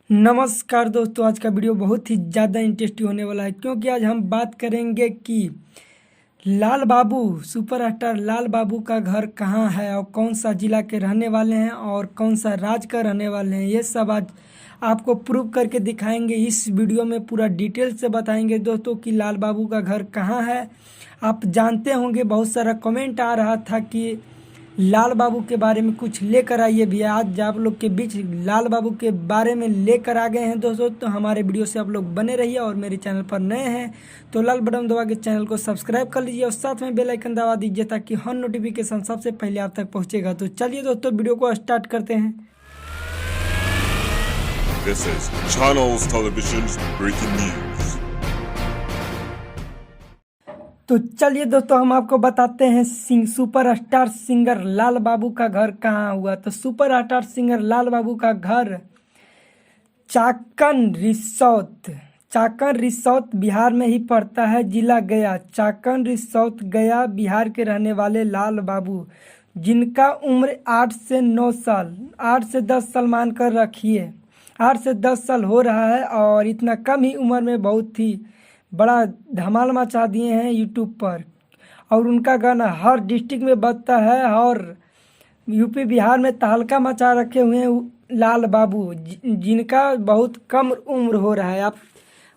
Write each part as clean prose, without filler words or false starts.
नमस्कार दोस्तों, आज का वीडियो बहुत ही ज़्यादा इंटरेस्टिंग होने वाला है क्योंकि आज हम बात करेंगे कि लाल बाबू सुपरस्टार लाल बाबू का घर कहाँ है और कौन सा ज़िला के रहने वाले हैं और कौन सा राज्य का रहने वाले हैं। ये सब आज आपको प्रूव करके दिखाएंगे। इस वीडियो में पूरा डिटेल से बताएंगे दोस्तों कि लाल बाबू का घर कहाँ है। आप जानते होंगे, बहुत सारा कमेंट आ रहा था कि लाल बाबू के बारे में कुछ लेकर आइए भैया। आज आप लोग के बीच लाल बाबू के बारे में लेकर आ गए हैं दोस्तों। तो हमारे वीडियो से आप लोग बने रहिए और मेरे चैनल पर नए हैं तो लाल बटन दबा के चैनल को सब्सक्राइब कर लीजिए और साथ में बेल आइकन दबा दीजिए ताकि हर नोटिफिकेशन सबसे पहले आप तक पहुंचेगा। तो चलिए दोस्तों, वीडियो को स्टार्ट करते हैं। This is Channels Television's breaking news. तो चलिए दोस्तों, हम आपको बताते हैं सुपरस्टार सिंगर लाल बाबू का घर कहाँ हुआ। तो सुपरस्टार सिंगर लाल बाबू का घर चाकन रिसौत बिहार में ही पड़ता है। जिला गया। चाकन रिसौत गया बिहार के रहने वाले लाल बाबू, जिनका उम्र 8 से 9 साल 8 से 10 साल मान कर रखिए। 8 से 10 साल हो रहा है और इतना कम ही उम्र में बहुत ही बड़ा धमाल मचा दिए हैं यूट्यूब पर। और उनका गाना हर डिस्ट्रिक्ट में बजता है और यूपी बिहार में तहलका मचा रखे हुए हैं लाल बाबू, जिनका बहुत कम उम्र हो रहा है। आप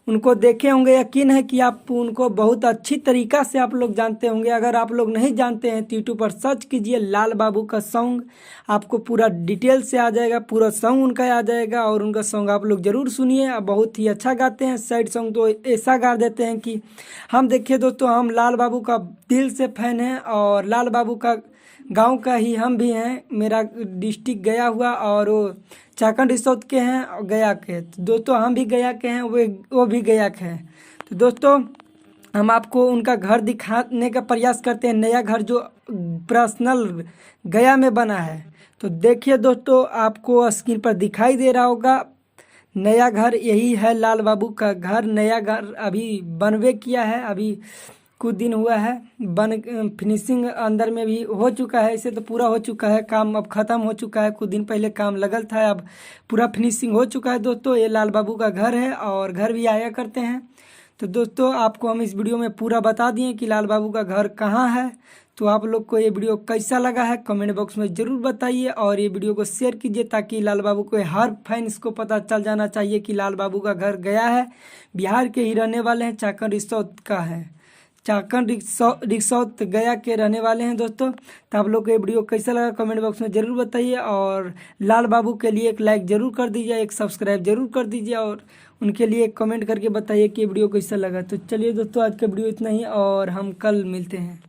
उनको देखे होंगे, यकीन है कि आप उनको बहुत अच्छी तरीक़ा से आप लोग जानते होंगे। अगर आप लोग नहीं जानते हैं तो यूट्यूब पर सर्च कीजिए लाल बाबू का सॉन्ग, आपको पूरा डिटेल से आ जाएगा, पूरा सॉन्ग उनका आ जाएगा और उनका सॉन्ग आप लोग ज़रूर सुनिए। बहुत ही अच्छा गाते हैं। सैड सॉन्ग तो ऐसा गा देते हैं कि हम देखिए दोस्तों, हम लाल बाबू का दिल से फ़ैन हैं और लाल बाबू का गांव का ही हम भी हैं। मेरा डिस्ट्रिक्ट गया हुआ और वो चाकन रिसोर्ट के हैं और गया के। तो दोस्तों, हम भी गया के हैं, वो भी गया के हैं। तो दोस्तों, हम आपको उनका घर दिखाने का प्रयास करते हैं। नया घर जो पर्सनल गया में बना है। तो देखिए दोस्तों, आपको स्क्रीन पर दिखाई दे रहा होगा नया घर, यही है लाल बाबू का घर। नया घर अभी बनवे किया है, अभी कुछ दिन हुआ है फिनिशिंग अंदर में भी हो चुका है। इसे तो पूरा हो चुका है काम, अब ख़त्म हो चुका है। कुछ दिन पहले काम लगल था, अब पूरा फिनिशिंग हो चुका है दोस्तों। ये लाल बाबू का घर है और घर भी आया करते हैं। तो दोस्तों, आपको हम इस वीडियो में पूरा बता दिए कि लाल बाबू का घर कहाँ है। तो आप लोग को ये वीडियो कैसा लगा है कमेंट बॉक्स में ज़रूर बताइए और ये वीडियो को शेयर कीजिए ताकि लाल बाबू को हर फैंस को पता चल जाना चाहिए कि लाल बाबू का घर गया है, बिहार के ही रहने वाले हैं, चाकन रिसोर्ट का है। चाकन रिसोर्ट गया के रहने वाले हैं दोस्तों। तो आप लोग को ये वीडियो कैसा लगा कमेंट बॉक्स में ज़रूर बताइए और लाल बाबू के लिए एक लाइक ज़रूर कर दीजिए, एक सब्सक्राइब ज़रूर कर दीजिए और उनके लिए एक कमेंट करके बताइए कि ये वीडियो कैसा लगा। तो चलिए दोस्तों, आज का वीडियो इतना ही और हम कल मिलते हैं।